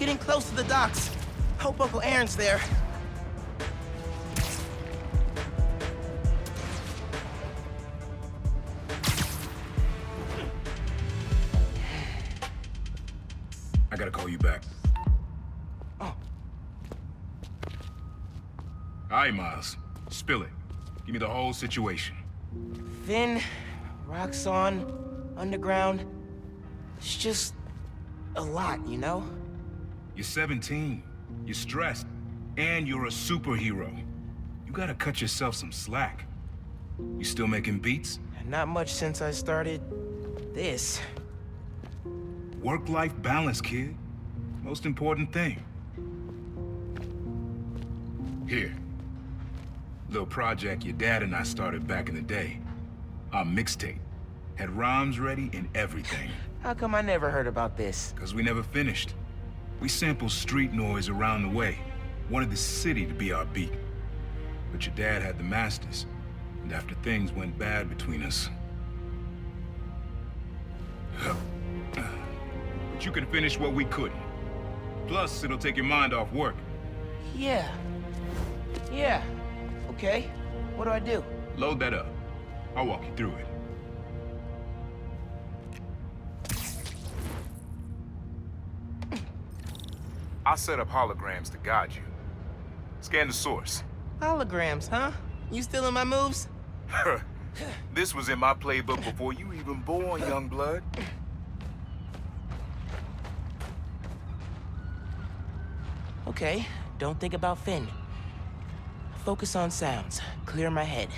getting close to the docks. Hope Uncle Aaron's there. I gotta call you back. Oh. All right, Miles. Spill it. Give me the whole situation. Finn, Roxxon, Underground. It's just a lot, you know? You're 17. You're stressed. And you're a superhero. You gotta cut yourself some slack. You still making beats? Not much since I started this. Work-life balance, kid. Most important thing. Here. Little project your dad and I started back in the day. Our mixtape. Had rhymes ready and everything. How come I never heard about this? Cause we never finished. We sampled street noise around the way. Wanted the city to be our beat. But your dad had the masters. And after things went bad between us... But you can finish what we couldn't. Plus, it'll take your mind off work. Yeah. Yeah. Okay. What do I do? Load that up. I'll walk you through it. I'll set up holograms to guide you. Scan the source. Holograms, huh? You stealing my moves? This was in my playbook before you even born, young blood. Okay, don't think about Finn. Focus on sounds. Clear my head.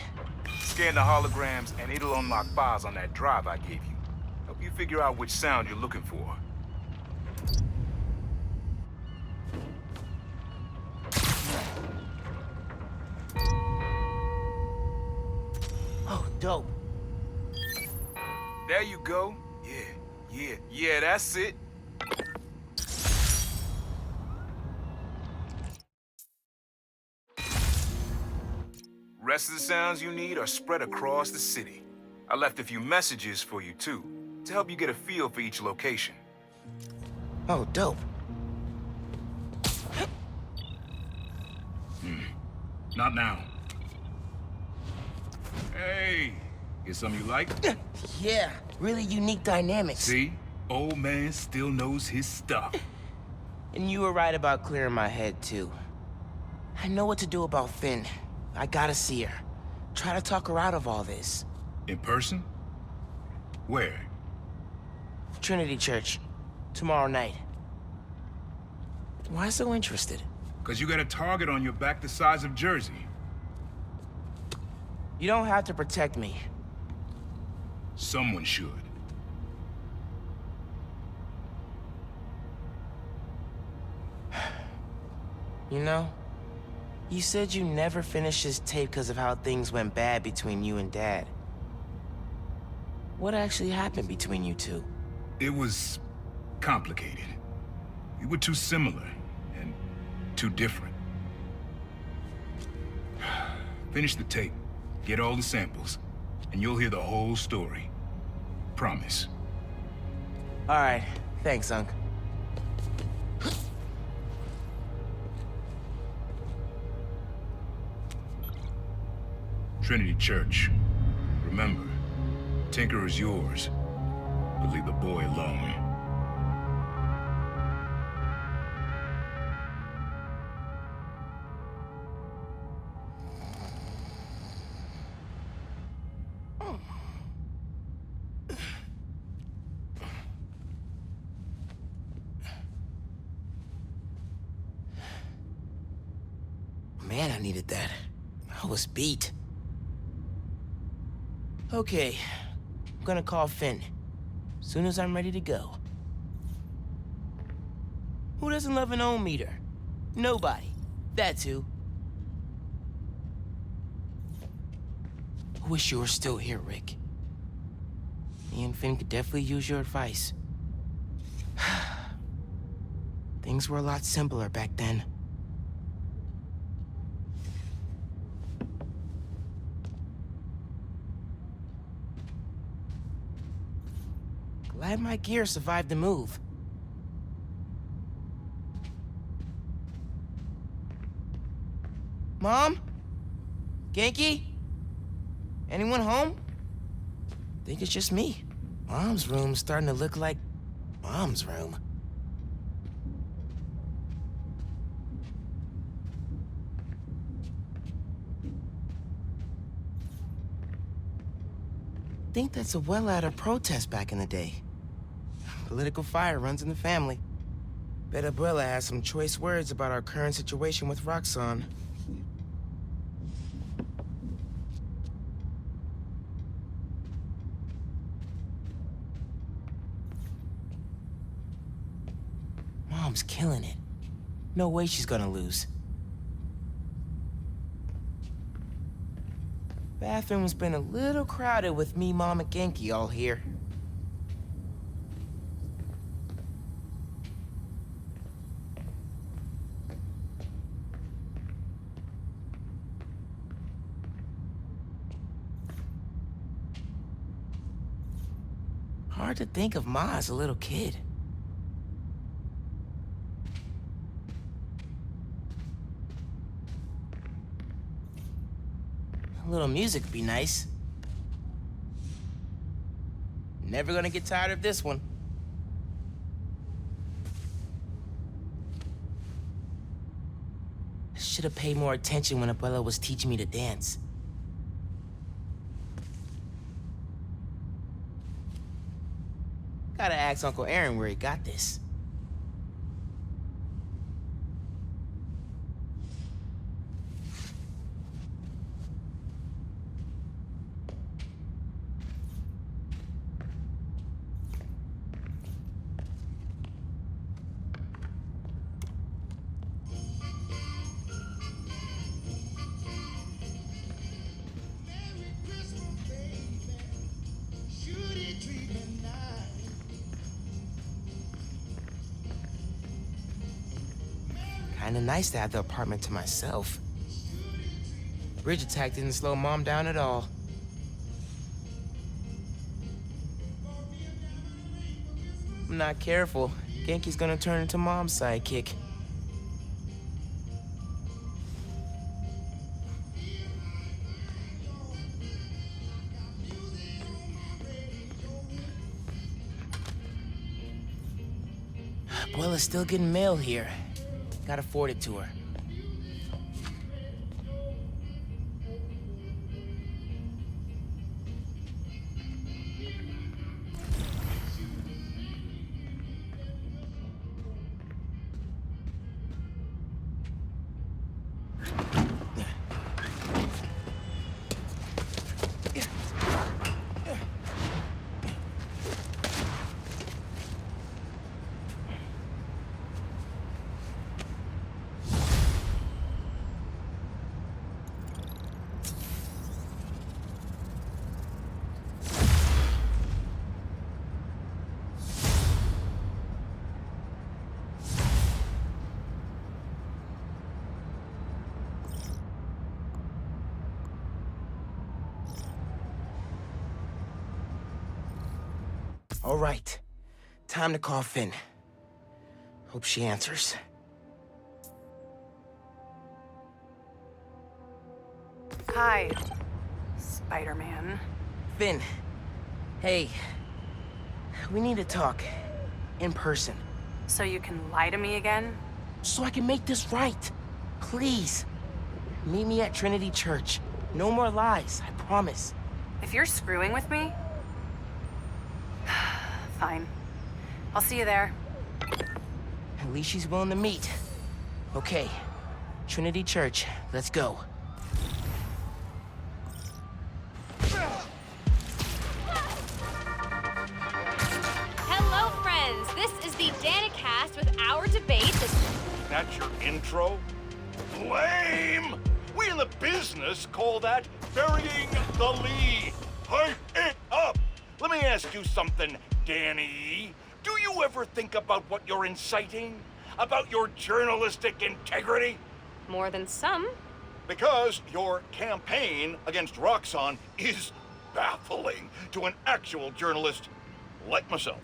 Scan the holograms and it'll unlock files on that drive I gave you. Help you figure out which sound you're looking for. Oh, dope. There you go. Yeah, that's it. Rest of the sounds you need are spread across the city. I left a few messages for you too, to help you get a feel for each location. Oh, dope. Not now. Hey, get something you like? Yeah, really unique dynamics. See? Old man still knows his stuff. And you were right about clearing my head, too. I know what to do about Finn. I gotta see her. Try to talk her out of all this. In person? Where? Trinity Church. Tomorrow night. Why so interested? Because you got a target on your back the size of Jersey. You don't have to protect me. Someone should. You know, you said you never finished this tape because of how things went bad between you and Dad. What actually happened between you two? It was complicated. We were too similar and too different. Finish the tape, get all the samples, and you'll hear the whole story. Promise. All right, thanks, Unc. Trinity Church. Remember, Tinker is yours, but leave the boy alone. Man, I needed that. I was beat. Okay, I'm gonna call Finn. Soon as I'm ready to go. Who doesn't love an ohm meter? Nobody. That's who. I wish you were still here, Rick. Me and Finn could definitely use your advice. Things were a lot simpler back then. Glad my gear survived the move. Mom? Genki? Anyone home? Think it's just me. Mom's room's starting to look like Mom's room. Think that's a well-out protest back in the day. Political fire runs in the family. Bet Abuela has some choice words about our current situation with Roxxon. Mom's killing it. No way she's gonna lose. Bathroom's been a little crowded with me, Mom, and Genki all here. Hard to think of Ma as a little kid. A little music would be nice. Never gonna get tired of this one. Should have paid more attention when Abuela was teaching me to dance. Gotta ask Uncle Aaron where he got this. Kinda nice to have the apartment to myself. Bridge attack didn't slow Mom down at all. I'm not careful. Genki's gonna turn into Mom's sidekick. Abuela's still getting mail here. Gotta forward it to her. All right, time to call Phin. Hope she answers. Hi, Spider-Man. Phin, hey, we need to talk in person So you can lie to me again? so I can make this right. Please, meet me at Trinity Church. No more lies, I promise. If you're screwing with me... Fine. I'll see you there. At least she's willing to meet. Okay, Trinity Church, let's go. Hello, friends. This is the Danicast with our debate. That's your intro? Lame! We in the business call that burying the lead. Hype it up! Let me ask you something, Danny. Do you ever think about what you're inciting? About your journalistic integrity? More than some. Because your campaign against Roxxon is baffling to an actual journalist like myself.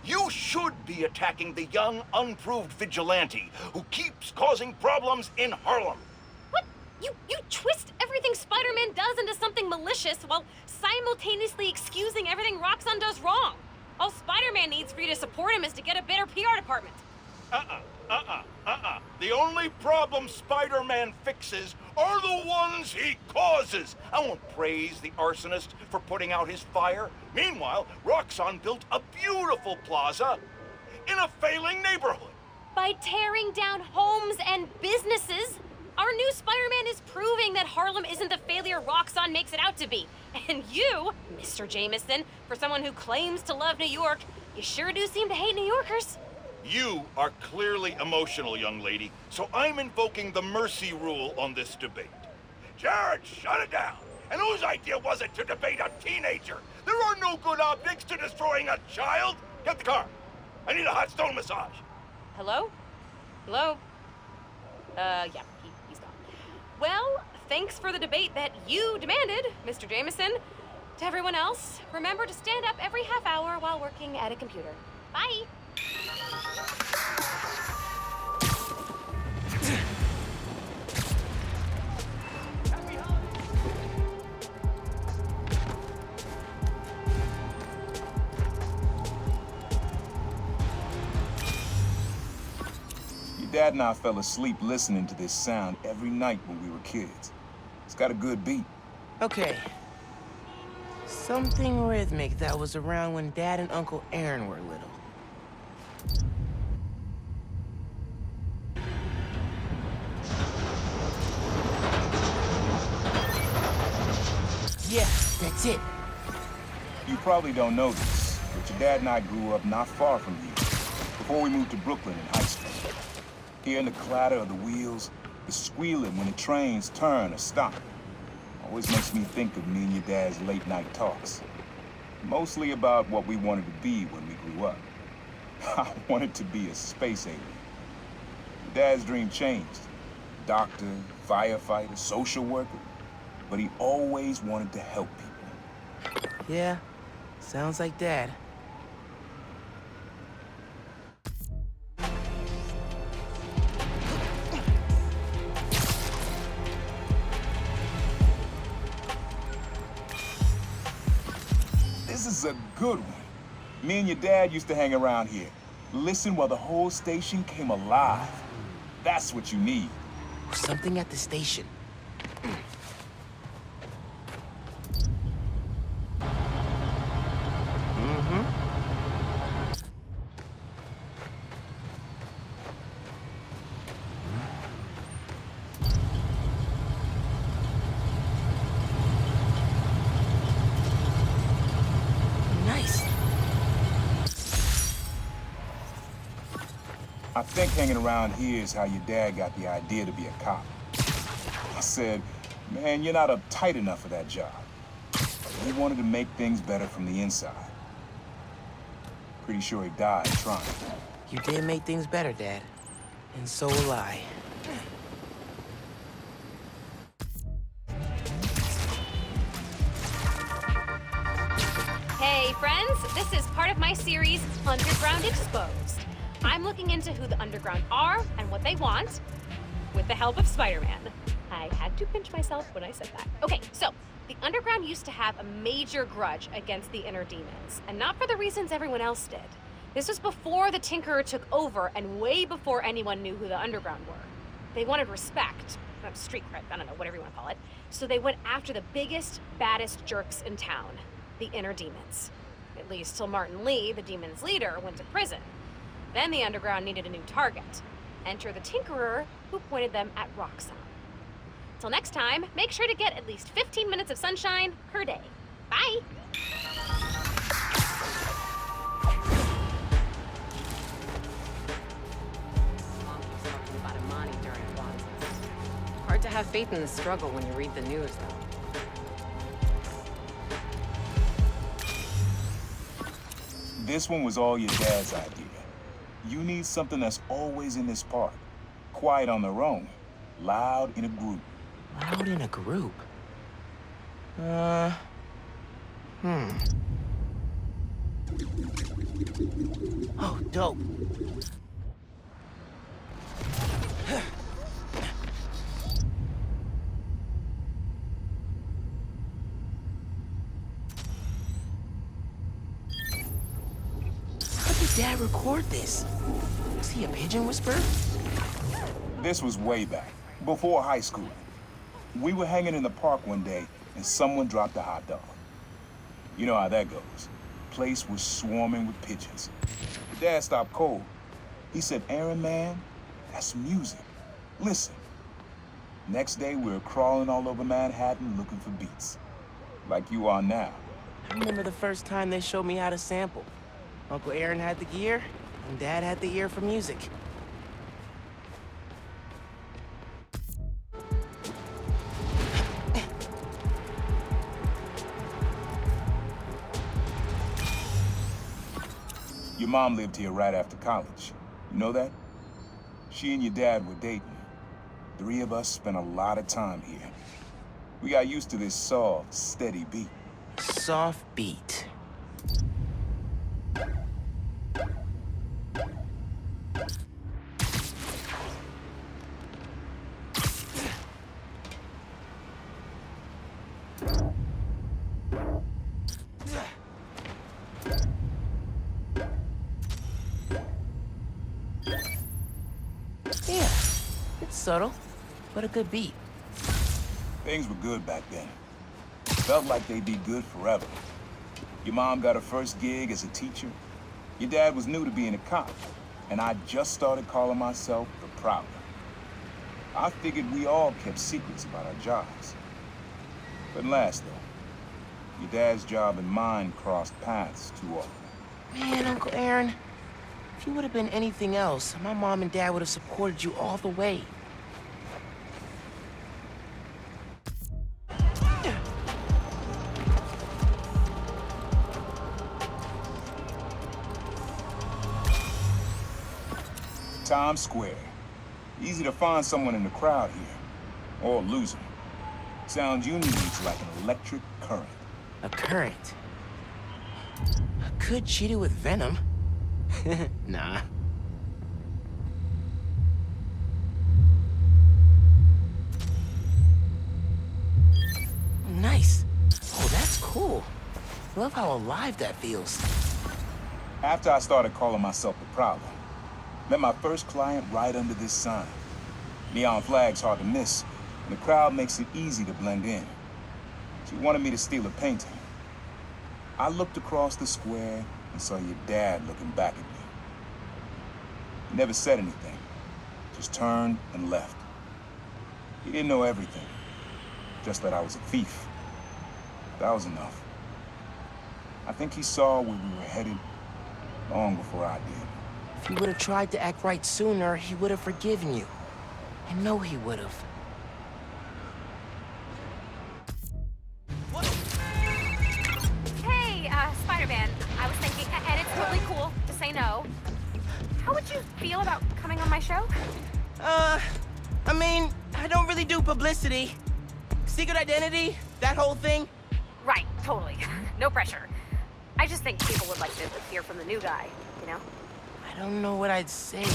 You should be attacking the young, unproved vigilante who keeps causing problems in Harlem. What You twist everything Spider-Man does into something malicious while simultaneously excusing everything Roxxon does wrong. All Spider-Man needs for you to support him is to get a better PR department. The only problem Spider-Man fixes are the ones he causes. I won't praise the arsonist for putting out his fire. Meanwhile, Roxxon built a beautiful plaza in a failing neighborhood. By tearing down homes and businesses, our new Spider-Man is proving that Harlem isn't the failure Roxxon makes it out to be. And you, Mr. Jameson, for someone who claims to love New York, you sure do seem to hate New Yorkers. You are clearly emotional, young lady, so I'm invoking the mercy rule on this debate. Jared, shut it down. And whose idea was it to debate a teenager? There are no good optics to destroying a child. Get the car. I need a hot stone massage. Hello? Hello? Yeah, he's gone. Well, thanks for the debate that you demanded, Mr. Jameson. To everyone else, remember to stand up every half hour while working at a computer. Bye! Your dad and I fell asleep listening to this sound every night when we were kids. It's got a good beat. Okay. Something rhythmic that was around when Dad and Uncle Aaron were little. Yeah, that's it. You probably don't know this, but your dad and I grew up not far from here, before we moved to Brooklyn in high school. Hearing the clatter of the wheels, the squealing when the trains turn or stop, always makes me think of me and your dad's late-night talks. Mostly about what we wanted to be when we grew up. I wanted to be a space alien. Your dad's dream changed. Doctor, firefighter, social worker. But he always wanted to help people. Yeah, sounds like Dad. This is a good one. Me and your dad used to hang around here. Listen while the whole station came alive. That's what you need. Something at the station. Nice. I think hanging around here is how your dad got the idea to be a cop. I said, man, you're not uptight enough for that job. He wanted to make things better from the inside. Pretty sure he died trying. You did make things better, Dad. And so will I. Hey, friends, this is part of my series, Underground Exposed. I'm looking into who the Underground are and what they want, with the help of Spider-Man. I had to pinch myself when I said that. Okay, so, the Underground used to have a major grudge against the Inner Demons, and not for the reasons everyone else did. This was before the Tinkerer took over and way before anyone knew who the Underground were. They wanted respect, street cred, I don't know, whatever you want to call it. So they went after the biggest, baddest jerks in town, the Inner Demons. At least till Martin Lee, the Demons' leader, went to prison. Then the Underground needed a new target. Enter the Tinkerer, who pointed them at Roxxon. Till next time, make sure to get at least 15 minutes of sunshine per day. Bye! Hard to have faith in the struggle when you read the news, though. This one was all your dad's idea. You need something that's always in this park. Quiet on their own. Loud in a group. Loud in a group? Oh, dope. Dad record this? Was he a pigeon whisperer? This was way back, before high school. We were hanging in the park one day, and someone dropped a hot dog. You know how that goes. Place was swarming with pigeons. Dad stopped cold. He said, "Aaron, man, that's music. Listen." Next day, we were crawling all over Manhattan looking for beats. Like you are now. I remember the first time they showed me how to sample. Uncle Aaron had the gear, and Dad had the ear for music. Your mom lived here right after college. You know that? She and your dad were dating. 3 of us spent a lot of time here. We got used to this soft, steady beat. Soft beat. Yeah, it's subtle, but a good beat. Things were good back then. Felt like they'd be good forever. Your mom got her first gig as a teacher. Your dad was new to being a cop, and I just started calling myself the Prowler. I figured we all kept secrets about our jobs. Couldn't last, though. Your dad's job and mine crossed paths too often. Man, Uncle Aaron, if you would have been anything else, my mom and dad would have supported you all the way. Times Square. Easy to find someone in the crowd here, or lose them. Sound you need's like an electric current. A current. I could cheat it with venom. Nah. Nice. Oh, that's cool. Love how alive that feels. After I started calling myself the Prowler, met my first client right under this sign. Neon flag's hard to miss, and the crowd makes it easy to blend in. She wanted me to steal a painting. I looked across the square and saw your dad looking back at me. He never said anything, just turned and left. He didn't know everything, just that I was a thief. That was enough. I think he saw where we were headed long before I did. If you would have tried to act right sooner, he would have forgiven you. I know he would have. Hey, Spider-Man. I was thinking, and it's totally cool to say no. How would you feel about coming on my show? I mean, I don't really do publicity. Secret identity, that whole thing. Right, totally. No pressure. I just think people would like to hear from the new guy, you know? I don't know what I'd say.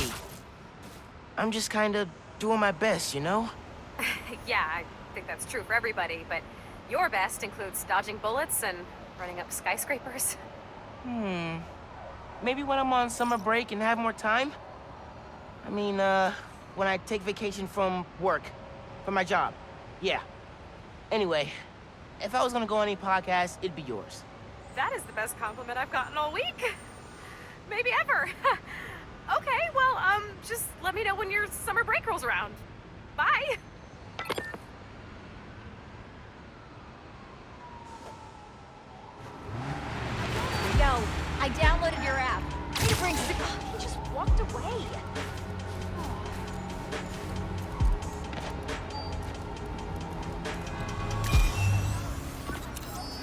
I'm just kind of doing my best, you know? Yeah, I think that's true for everybody, but your best includes dodging bullets and running up skyscrapers. Maybe when I'm on summer break and have more time? I mean, when I take vacation from work, from my job. Yeah. Anyway, if I was gonna go on any podcast, it'd be yours. That is the best compliment I've gotten all week. Maybe ever. Okay, well, just let me know when your summer break rolls around. Bye. Yo, I downloaded your app. He just walked away.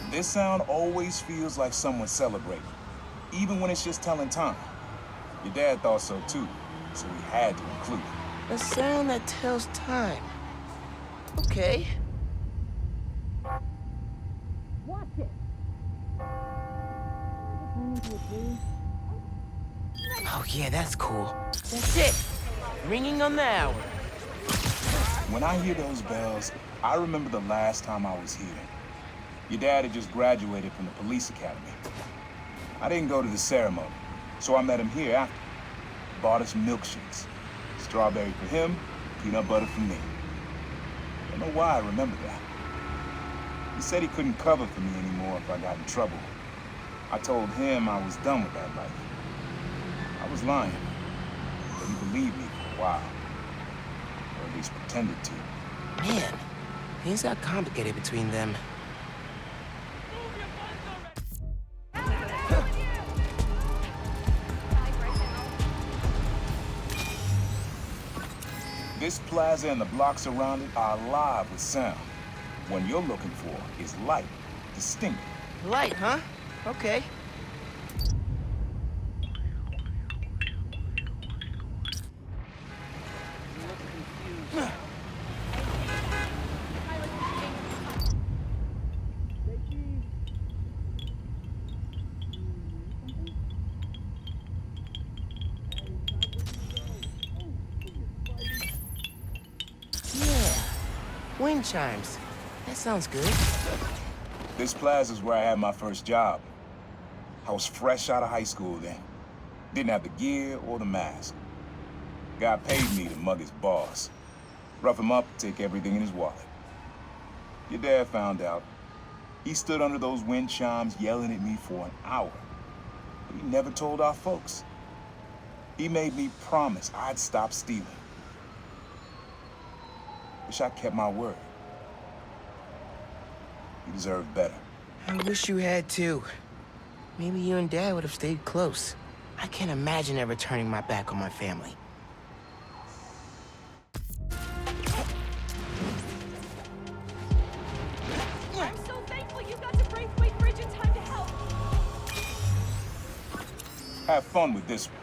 This sound always feels like someone celebrating, even when it's just telling time. Your dad thought so too, so we had to include it. A sound that tells time. Okay. Watch it. Oh yeah, that's cool. That's it. Ringing on the hour. When I hear those bells, I remember the last time I was here. Your dad had just graduated from the police academy. I didn't go to the ceremony, So I met him here after. Bought us milkshakes. Strawberry for him, peanut butter for me. Don't know why I remember that. He said he couldn't cover for me anymore if I got in trouble. I told him I was done with that life. I was lying, but he believed me for a while. Or at least pretended to. Man, things got complicated between them. This plaza and the blocks around it are alive with sound. What you're looking for is light, distinct. Light, huh? Okay. Wind chimes. That sounds good. This plaza's where I had my first job. I was fresh out of high school then. Didn't have the gear or the mask. Guy paid me to mug his boss. Rough him up, take everything in his wallet. Your dad found out. He stood under those wind chimes yelling at me for an hour. But he never told our folks. He made me promise I'd stop stealing. Wish I kept my word. You deserve better. I wish you had too. Maybe you and Dad would have stayed close. I can't imagine ever turning my back on my family. I'm so thankful you got to Braithwaite Bridge in time to help. Have fun with this one.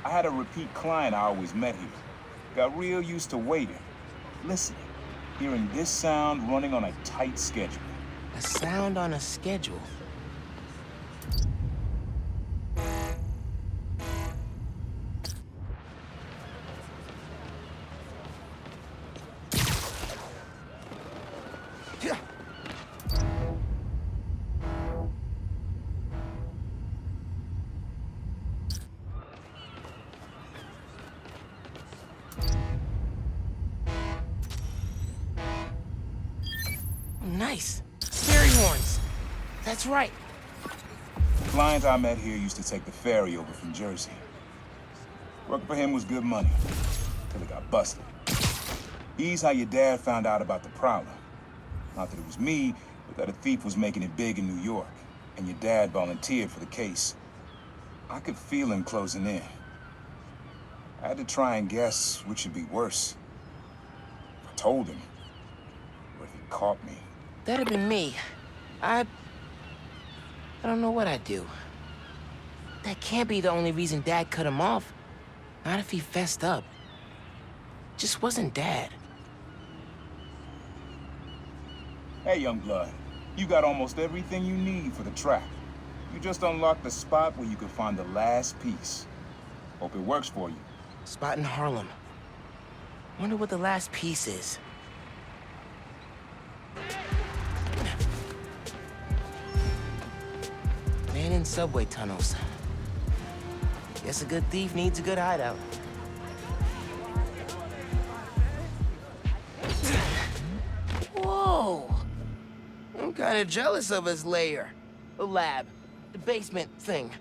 I had a repeat client I always met here. Got real used to waiting, listening, hearing this sound running on a tight schedule. A sound on a schedule. Nice. Fairy horns. That's right. The client I met here used to take the ferry over from Jersey. Working for him was good money, till it got busted. He's how your dad found out about the Prowler. Not that it was me, but that a thief was making it big in New York, and your dad volunteered for the case. I could feel him closing in. I had to try and guess which would be worse. If I told him, or if he caught me. That'd have been me. I don't know what I'd do. That can't be the only reason Dad cut him off. Not if he fessed up. Just wasn't Dad. Hey, young blood. You got almost everything you need for the track. You just unlocked the spot where you can find the last piece. Hope it works for you. Spot in Harlem. Wonder what the last piece is. Man in subway tunnels. Guess a good thief needs a good hideout. Whoa! I'm kinda jealous of his lair. The lab. The basement thing.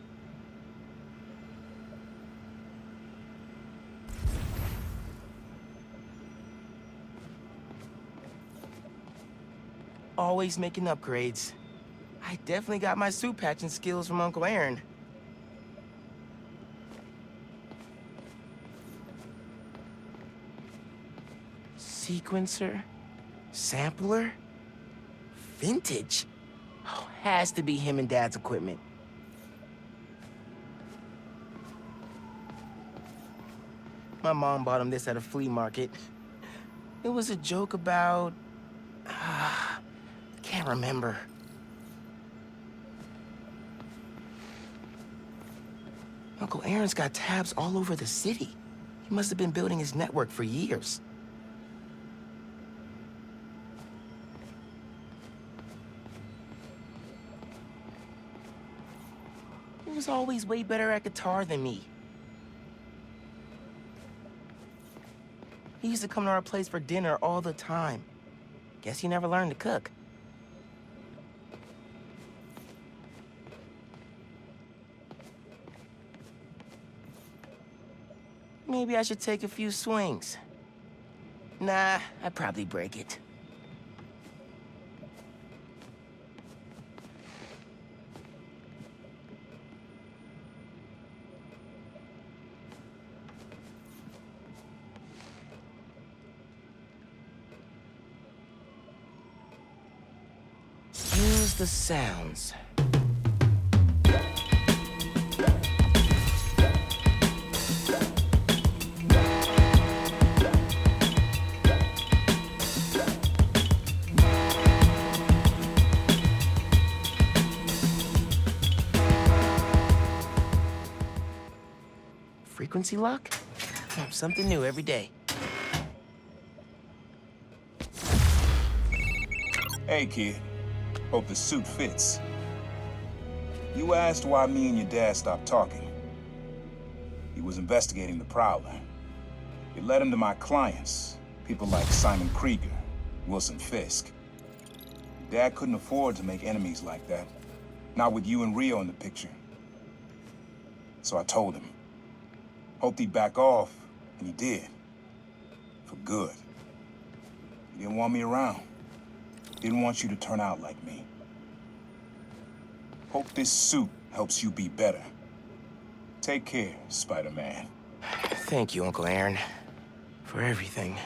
Always making upgrades. I definitely got my suit patching skills from Uncle Aaron. Sequencer? Sampler? Vintage? Oh, has to be him and Dad's equipment. My mom bought him this at a flea market. It was a joke about... can't remember. Uncle Aaron's got tabs all over the city. He must have been building his network for years. was always way better at guitar than me. He used to come to our place for dinner all the time. Guess he never learned to cook. Maybe I should take a few swings. Nah, I'd probably break it. Use the sounds. Frequency lock? Something new every day. Hey, kid. Hope the suit fits. You asked why me and your dad stopped talking. He was investigating the Prowler. It led him to my clients, people like Simon Krieger, Wilson Fisk. Dad couldn't afford to make enemies like that. Not with you and Rio in the picture. So I told him. Hoped he'd back off, and he did. For good. He didn't want me around. Didn't want you to turn out like me. Hope this suit helps you be better. Take care, Spider-Man. Thank you, Uncle Aaron, for everything.